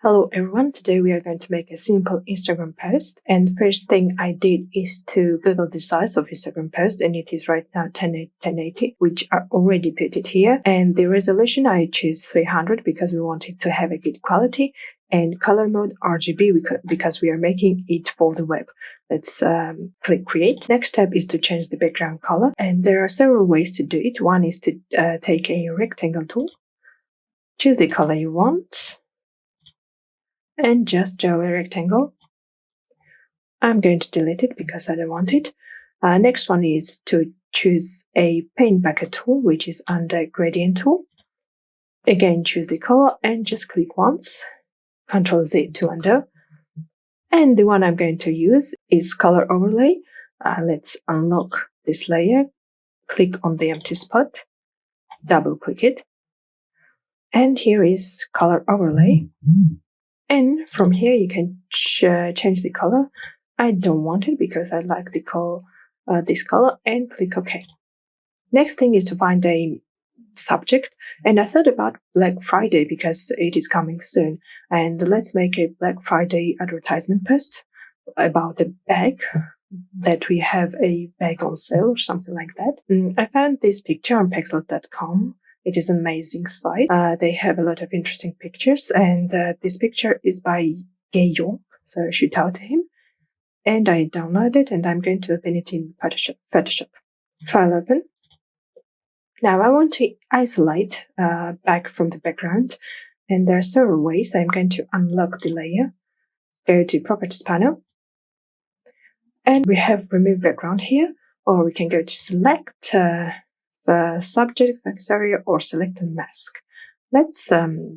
Hello everyone, today we are going to make a simple Instagram post, and first thing I did is to Google the size of Instagram post, and it is right now 1080, which I already put it here, and the resolution I choose 300 because we want it to have a good quality, and color mode RGB because we are making it for the web. Let's click create. Next step is to change the background color, and there are several ways to do it. One is to take a rectangle tool, choose the color you want, and just draw a rectangle. I'm going to delete it because I don't want it. Next one is to choose a paint bucket tool, which is under gradient tool. Again, choose the color and just click once. Ctrl Z to undo. And the one I'm going to use is color overlay. Let's unlock this layer. Click on the empty spot. Double click it. And here is color overlay. And from here, you can change the color. I don't want it because I like the color, this color, and click OK. Next thing is to find a subject. And I thought about Black Friday because it is coming soon. And let's make a Black Friday advertisement post about the bag, that we have a bag on sale or something like that. I found this picture on pexels.com. It is an amazing site. They have a lot of interesting pictures, and this picture is by Yong, so I should out to him. And I download it, and I'm going to open it in Photoshop. File open. Now I want to isolate back from the background, and there are several ways. I'm going to unlock the layer, go to Properties panel, and we have Remove Background here, or we can go to Select the subject, focus area, or select a mask. Let's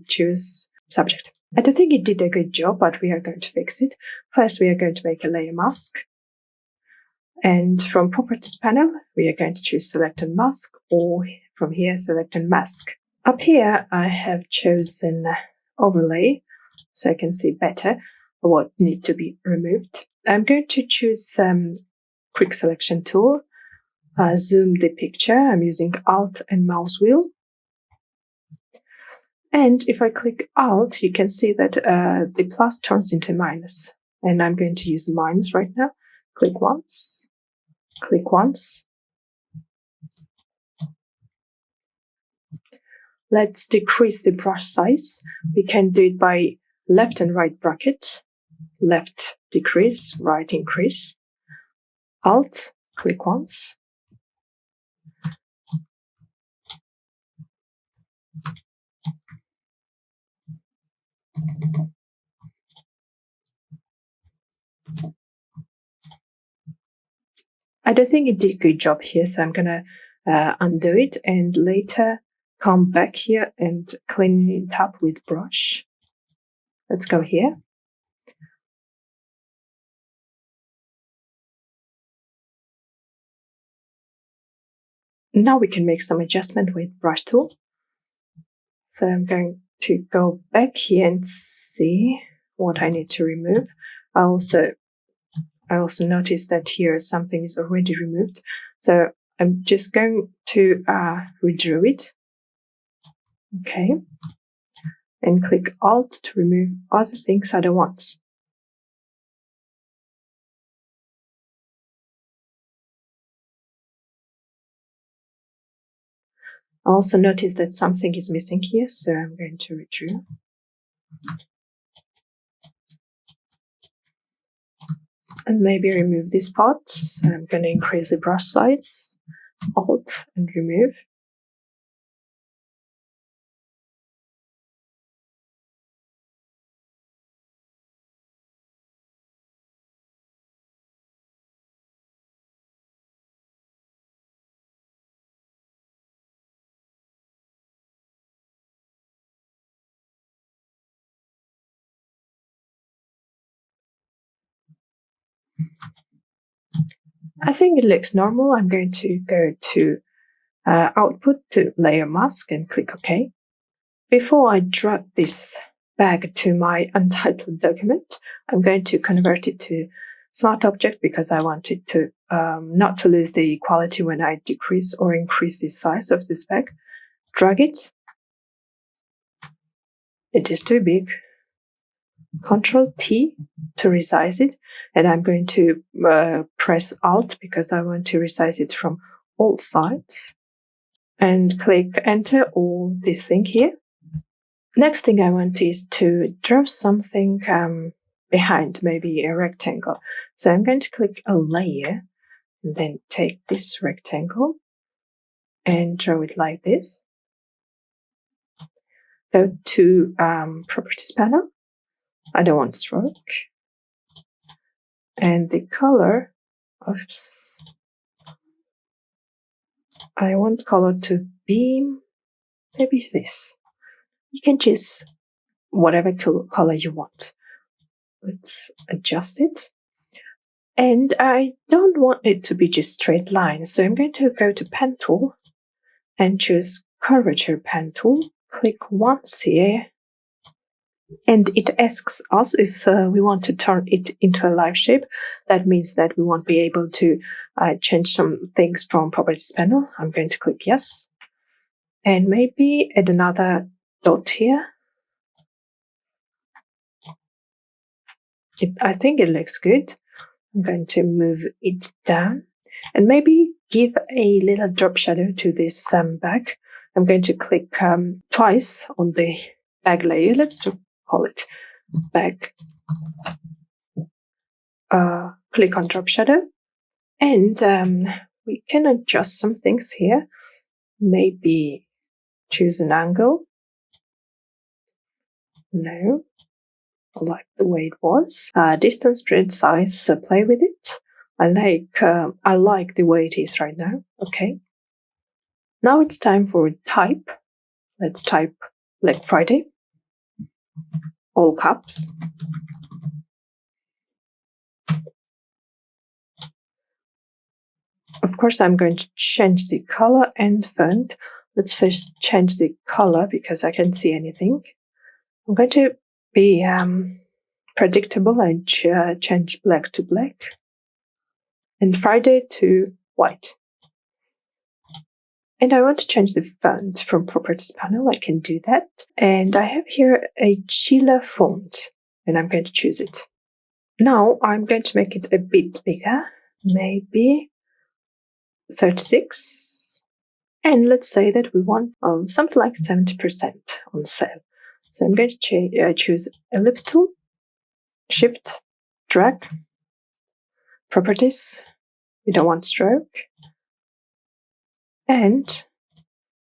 choose subject. I don't think it did a good job, but we are going to fix it. First, we are going to make a layer mask. And from Properties panel, we are going to choose Select and Mask, or from here, Select and Mask. Up here, I have chosen Overlay, so I can see better what needs to be removed. I'm going to choose Quick Selection tool. Zoom the picture. I'm using Alt and mouse wheel. And if I click Alt, you can see that the plus turns into minus. And I'm going to use minus right now. Click once. Click once. Let's decrease the brush size. We can do it by left and right bracket. Left decrease, right increase. Alt, click once. I don't think it did a good job here, so I'm gonna undo it and later come back here and clean it up with brush. Let's go here. Now we can make some adjustment with brush tool. So I'm going to go back here and see what I need to remove. I also noticed that here something is already removed. So I'm just going to redraw it. Okay. And click Alt to remove other things I don't want. I also noticed that something is missing here, so I'm going to redraw. And maybe remove this part. I'm going to increase the brush size, Alt, and remove. I think it looks normal. I'm going to go to Output to Layer Mask and click OK. Before I drag this bag to my Untitled document, I'm going to convert it to Smart Object because I want it to not to lose the quality when I decrease or increase the size of this bag. Drag it. It is too big. Control T to resize it, and I'm going to press Alt because I want to resize it from all sides, and click Enter or this thing here. Next thing I want is to draw something behind, maybe a rectangle. So I'm going to click a layer and then take this rectangle and draw it like this. Go to Properties panel. I don't want stroke. And the color, oops, I want color to be maybe this. You can choose whatever color you want. Let's adjust it. And I don't want it to be just straight lines, so I'm going to go to Pen Tool and choose Curvature Pen Tool. Click once here, and it asks us if we want to turn it into a live shape. That means that we won't be able to change some things from Properties panel. I'm going to click yes, and maybe add another dot here. I think it looks good. I'm going to move it down and maybe give a little drop shadow to this bag. I'm going to click twice on the bag layer. Let's call it bag. Click on drop shadow, and we can adjust some things here. Maybe choose an angle. No, I like the way it was. Distance, spread, size, play with it. I like the way it is right now. Okay. Now it's time for type. Let's type Black Friday. All caps. Of course, I'm going to change the color and font. Let's first change the color because I can't see anything. I'm going to be predictable and change black to black and Friday to white. And I want to change the font from Properties panel. I can do that. And I have here a Chila font, and I'm going to choose it. Now I'm going to make it a bit bigger, maybe 36. And let's say that we want something like 70% on sale. So I'm going to choose Ellipse tool, Shift, drag, Properties. We don't want stroke. And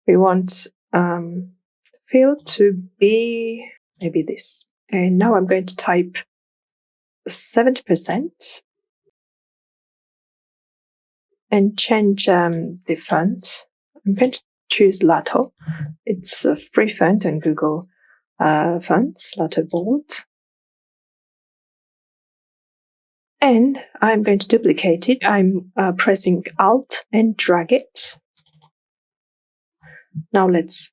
we want fill to be maybe this. And now I'm going to type 70% and change the font. I'm going to choose Lato. It's a free font on Google Fonts, Lato Bold. And I'm going to duplicate it. I'm pressing Alt and drag it. Now let's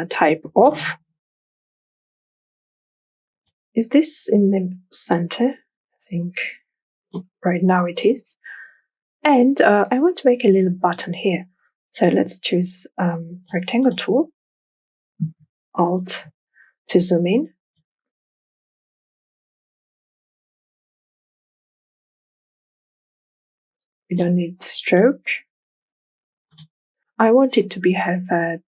type off. Is this in the center? I think right now it is. And I want to make a little button here. So let's choose rectangle tool, Alt to zoom in. We don't need stroke. I want it to have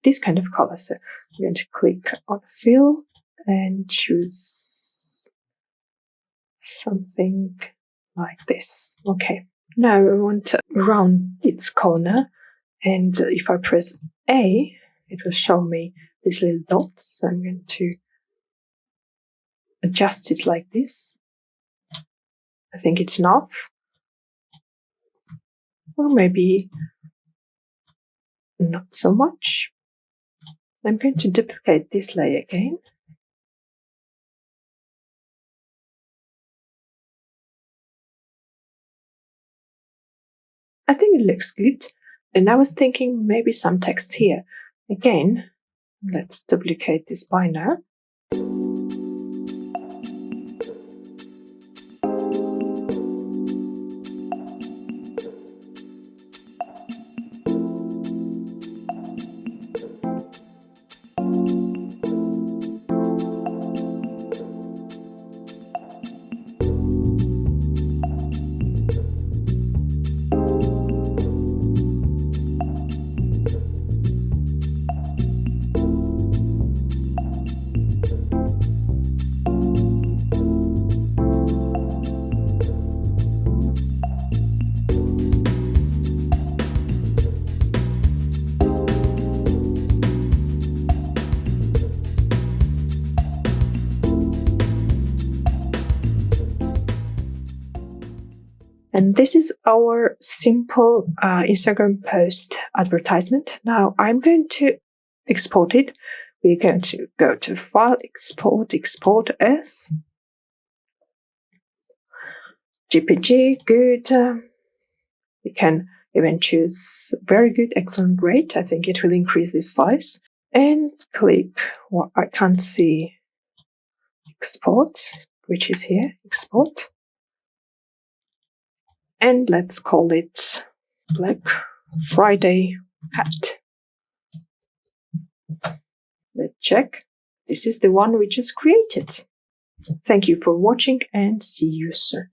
this kind of color. So I'm going to click on fill and choose something like this. Okay. Now I want to round its corner. And if I press A, it will show me these little dots. So I'm going to adjust it like this. I think it's enough. Or maybe not so much. I'm going to duplicate this layer again. I think it looks good. And I was thinking maybe some text here. Again, let's duplicate this banner. And this is our simple Instagram post advertisement. Now I'm going to export it. We're going to go to File, Export as JPG, good. You can even choose very good, excellent, great. I think it will increase the size. And click, well, I can't see export, which is here, export. And let's call it Black Friday hat. Let's check. This is the one we just created. Thank you for watching and see you soon.